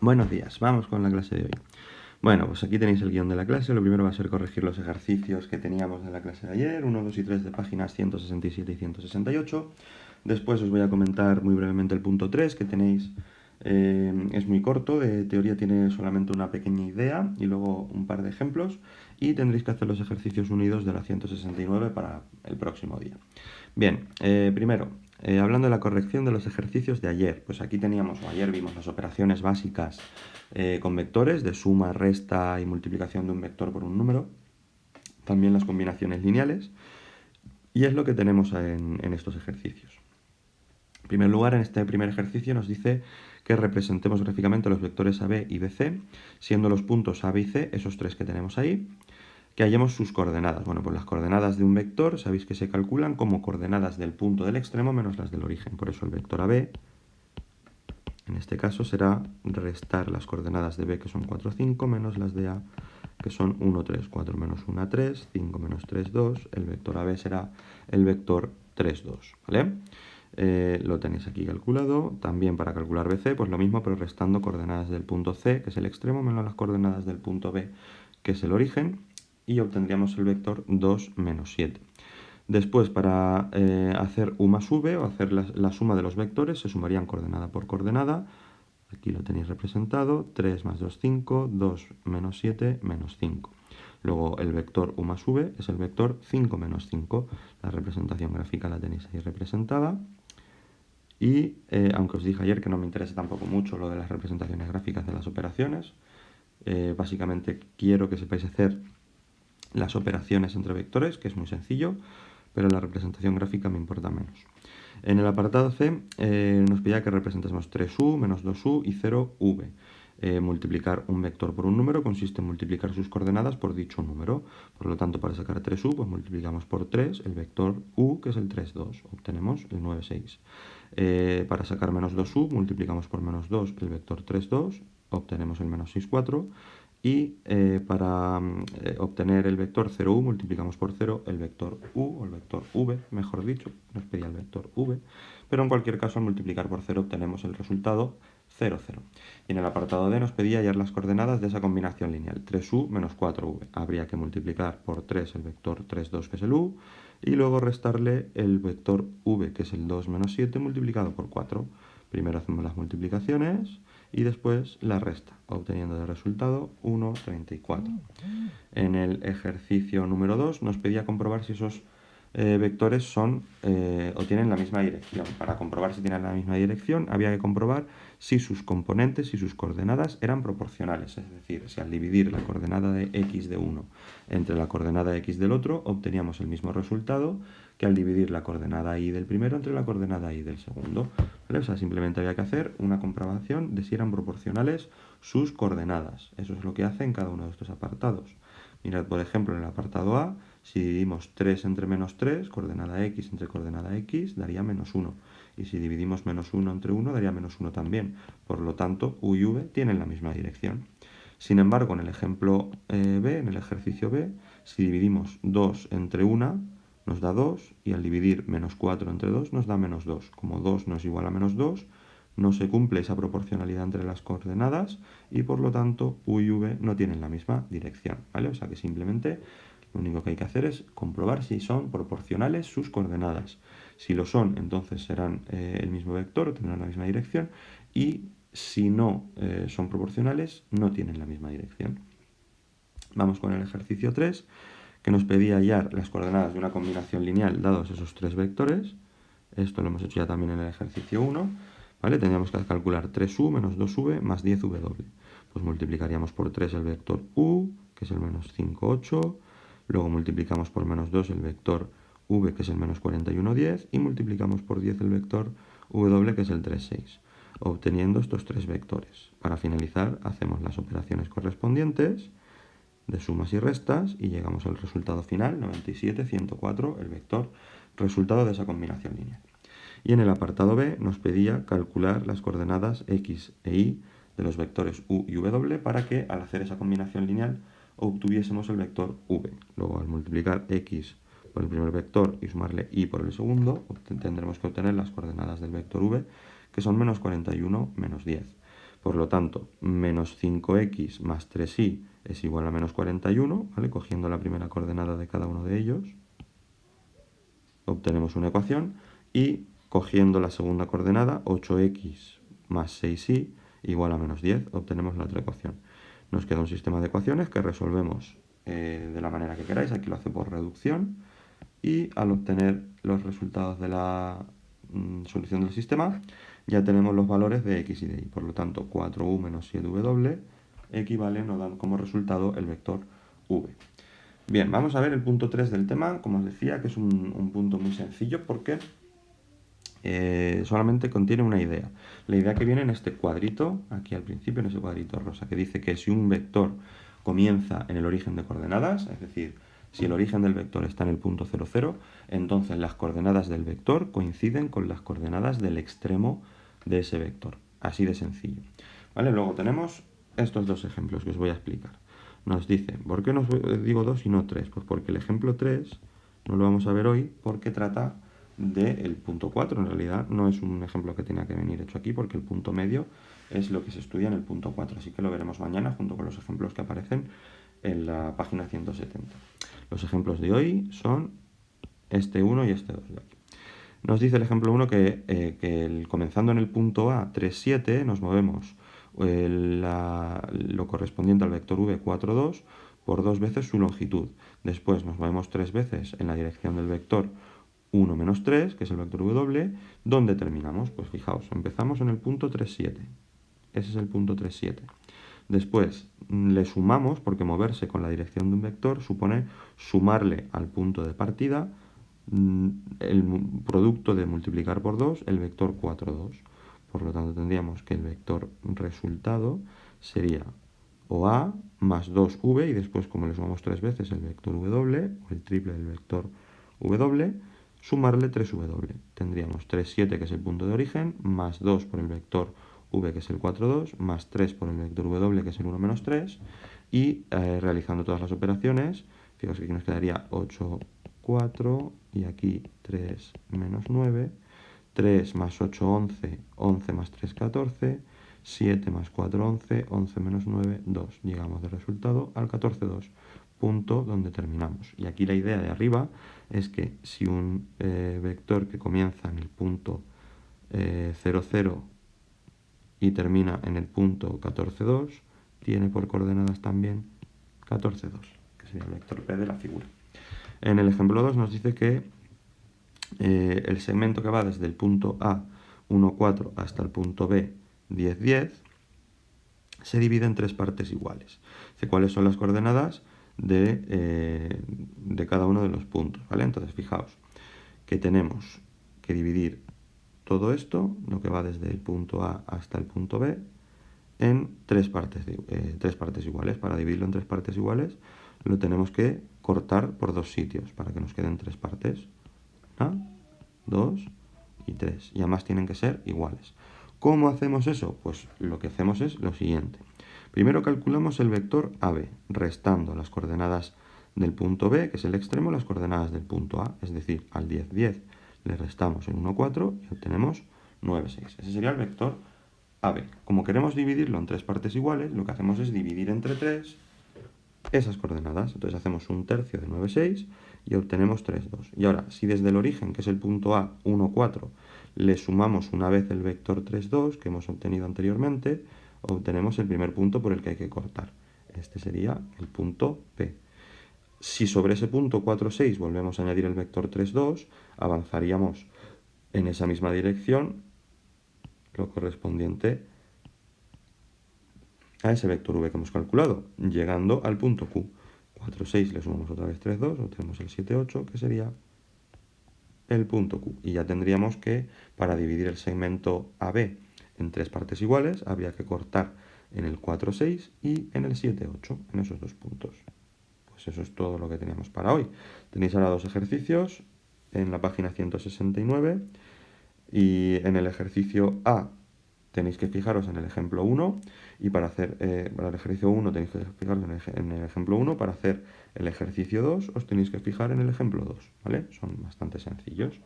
Buenos días, vamos con la clase de hoy. Bueno, pues aquí tenéis el guión de la clase. Lo primero va a ser corregir los ejercicios que teníamos de la clase de ayer, 1, 2 y 3 de páginas 167 y 168. Después os voy a comentar muy brevemente el punto 3 que tenéis. Es muy corto, de teoría tiene solamente una pequeña idea y luego un par de ejemplos. Y tendréis que hacer los ejercicios unidos de la 169 para el próximo día. Bien, primero, hablando de la corrección de los ejercicios de ayer, pues aquí teníamos, o ayer vimos las operaciones básicas con vectores de suma, resta y multiplicación de un vector por un número, también las combinaciones lineales, y es lo que tenemos en estos ejercicios. En primer lugar, en este primer ejercicio nos dice que representemos gráficamente los vectores AB y BC, siendo los puntos A, B y C esos tres que tenemos ahí, que hallemos sus coordenadas. Bueno, pues las coordenadas de un vector sabéis que se calculan como coordenadas del punto del extremo menos las del origen. Por eso el vector AB, en este caso, será restar las coordenadas de B, que son 4, 5, menos las de A, que son 1, 3. 4 menos 1, 3, 5 menos 3, 2. El vector AB será el vector 3, 2, ¿vale? Lo tenéis aquí calculado. También para calcular BC, pues lo mismo, pero restando coordenadas del punto C, que es el extremo, menos las coordenadas del punto B, que es el origen, y obtendríamos el vector 2 menos 7. Después, para hacer U más V, o hacer la suma de los vectores, se sumarían coordenada por coordenada. Aquí lo tenéis representado, 3 más 2, 5, 2 menos 7, menos 5. Luego el vector U más V es el vector 5 menos 5. La representación gráfica la tenéis ahí representada. Y aunque os dije ayer que no me interesa tampoco mucho lo de las representaciones gráficas de las operaciones, básicamente quiero que sepáis hacer las operaciones entre vectores, que es muy sencillo, pero la representación gráfica me importa menos. En el apartado C nos pedía que representásemos 3u menos 2u y 0v. Multiplicar un vector por un número consiste en multiplicar sus coordenadas por dicho número. Por lo tanto, para sacar 3u, pues multiplicamos por 3 el vector u, que es el 3, 2. Obtenemos el 9, 6. Para sacar menos 2u, multiplicamos por menos 2 el vector 3, 2. Obtenemos el menos 6, 4. Y para obtener el vector 0u multiplicamos por 0 el vector u, o el vector v, mejor dicho, nos pedía el vector v, pero en cualquier caso al multiplicar por 0 obtenemos el resultado 0, 0. Y en el apartado D nos pedía hallar las coordenadas de esa combinación lineal, 3u menos 4v. Habría que multiplicar por 3 el vector 3, 2, que es el u, y luego restarle el vector v, que es el 2 menos 7, multiplicado por 4. Primero hacemos las multiplicaciones y después la resta, obteniendo de resultado 1,34. En el ejercicio número 2 nos pedía comprobar si esos vectores son o tienen la misma dirección. Para comprobar si tienen la misma dirección había que comprobar si sus componentes y sus coordenadas eran proporcionales, es decir, si al dividir la coordenada de x de uno entre la coordenada x del otro obteníamos el mismo resultado que al dividir la coordenada y del primero entre la coordenada y del segundo. ¿Vale? O sea, simplemente había que hacer una comprobación de si eran proporcionales sus coordenadas. Eso es lo que hace en cada uno de estos apartados. Mirad, por ejemplo, en el apartado A, si dividimos 3 entre menos 3, coordenada x entre coordenada x, daría menos 1. Y si dividimos menos 1 entre 1, daría menos 1 también. Por lo tanto, u y v tienen la misma dirección. Sin embargo, en el ejemplo B, en el ejercicio B, si dividimos 2 entre 1, nos da 2, y al dividir menos 4 entre 2 nos da menos 2. Como 2 no es igual a menos 2, no se cumple esa proporcionalidad entre las coordenadas y por lo tanto u y v no tienen la misma dirección, ¿vale? O sea que simplemente lo único que hay que hacer es comprobar si son proporcionales sus coordenadas. Si lo son, entonces serán el mismo vector, tendrán la misma dirección, y si no son proporcionales, no tienen la misma dirección. Vamos con el ejercicio 3, que nos pedía hallar las coordenadas de una combinación lineal dados esos tres vectores. Esto lo hemos hecho ya también en el ejercicio 1. ¿Vale? Tendríamos que calcular 3u menos 2v más 10v doble. Pues multiplicaríamos por 3 el vector u, que es el menos 5, 8. Luego multiplicamos por menos 2 el vector v, que es el menos 41, 10. Y multiplicamos por 10 el vector v doble, que es el 3, 6. Obteniendo estos tres vectores. Para finalizar, hacemos las operaciones correspondientes de sumas y restas y llegamos al resultado final, 97, 104, el vector resultado de esa combinación lineal. Y en el apartado B nos pedía calcular las coordenadas x e y de los vectores u y w para que al hacer esa combinación lineal obtuviésemos el vector v. Luego al multiplicar x por el primer vector y sumarle y por el segundo, tendremos que obtener las coordenadas del vector v, que son menos 41, menos 10. Por lo tanto, menos 5x más 3y es igual a menos 41, ¿vale? Cogiendo la primera coordenada de cada uno de ellos, obtenemos una ecuación, y cogiendo la segunda coordenada, 8x más 6y igual a menos 10, obtenemos la otra ecuación. Nos queda un sistema de ecuaciones que resolvemos de la manera que queráis, aquí lo hace por reducción, y al obtener los resultados de la solución del sistema, ya tenemos los valores de x y de y. Por lo tanto, 4u menos 7w equivale, nos dan como resultado el vector v. Bien, vamos a ver el punto 3 del tema. Como os decía, que es un punto muy sencillo porque solamente contiene una idea. La idea que viene en este cuadrito, aquí al principio, en ese cuadrito rosa, que dice que si un vector comienza en el origen de coordenadas, es decir, si el origen del vector está en el punto 0, 0, entonces las coordenadas del vector coinciden con las coordenadas del extremo de ese vector. Así de sencillo. ¿Vale? Luego tenemos estos dos ejemplos que os voy a explicar. Nos dice, ¿por qué no digo 2 y no 3? Pues porque el ejemplo 3 no lo vamos a ver hoy porque trata del punto 4. En realidad no es un ejemplo que tenga que venir hecho aquí porque el punto medio es lo que se estudia en el punto 4. Así que lo veremos mañana junto con los ejemplos que aparecen en la página 170. Los ejemplos de hoy son este 1 y este 2 de aquí. Nos dice el ejemplo 1 que comenzando en el punto A, 3, 7, nos movemos lo correspondiente al vector v, 4, 2, por 2 veces su longitud. Después nos movemos 3 veces en la dirección del vector 1 menos 3, que es el vector w. ¿Dónde terminamos? Pues fijaos, empezamos en el punto 3, 7. Ese es el punto 3, 7. Después le sumamos, porque moverse con la dirección de un vector supone sumarle al punto de partida el producto de multiplicar por 2 el vector 4, 2. Por lo tanto, tendríamos que el vector resultado sería o a más 2v, y después, como le sumamos 3 veces el vector w, o el triple del vector w, sumarle 3w. Tendríamos 3, 7, que es el punto de origen, más 2 por el vector v, que es el 4, 2, más 3 por el vector w, que es el 1 menos 3, y realizando todas las operaciones, fijaos que aquí nos quedaría 8, 4, y aquí 3 menos 9, 3 más 8, 11, 11 más 3, 14, 7 más 4, 11, 11 menos 9, 2. Llegamos de resultado al 14, 2, punto donde terminamos. Y aquí la idea de arriba es que si un vector que comienza en el punto 0, 0 y termina en el punto 14, 2, tiene por coordenadas también 14, 2, que sería el vector P de la figura. En el ejemplo 2 nos dice que el segmento que va desde el punto A, 1, 4, hasta el punto B, 10, 10, se divide en 3 partes iguales. ¿Cuáles son las coordenadas de cada uno de los puntos? ¿Vale? Entonces, fijaos que tenemos que dividir todo esto, lo que va desde el punto A hasta el punto B, en 3 partes iguales. Para dividirlo en 3 partes iguales, lo tenemos que cortar por 2 sitios para que nos queden 3 partes. 1, 2 y 3. Y además tienen que ser iguales. ¿Cómo hacemos eso? Pues lo que hacemos es lo siguiente. Primero calculamos el vector AB, restando las coordenadas del punto B, que es el extremo, las coordenadas del punto A. Es decir, al 10, 10 le restamos el 1, 4 y obtenemos 9, 6. Ese sería el vector AB. Como queremos dividirlo en 3 partes iguales, lo que hacemos es dividir entre 3 esas coordenadas. Entonces hacemos 1/3 de 9, 6 y obtenemos 3, 2. Y ahora, si desde el origen, que es el punto A, 1, 4, le sumamos una vez el vector 3, 2 que hemos obtenido anteriormente, obtenemos el primer punto por el que hay que cortar. Este sería el punto P. Si sobre ese punto 4, 6 volvemos a añadir el vector 3, 2, avanzaríamos en esa misma dirección, lo correspondiente a ese vector v que hemos calculado, llegando al punto Q. 4, 6, le sumamos otra vez 3, 2, obtenemos el 7, 8, que sería el punto Q. Y ya tendríamos que, para dividir el segmento AB en 3 partes iguales, habría que cortar en el 4, 6 y en el 7, 8, en esos 2 puntos. Pues eso es todo lo que teníamos para hoy. Tenéis ahora 2 ejercicios en la página 169, y en el ejercicio A tenéis que fijaros en el ejemplo 1, y para el ejercicio 1 tenéis que fijaros en el ejemplo 1, para hacer el ejercicio 2 os tenéis que fijar en el ejemplo 2, ¿vale? Son bastante sencillos.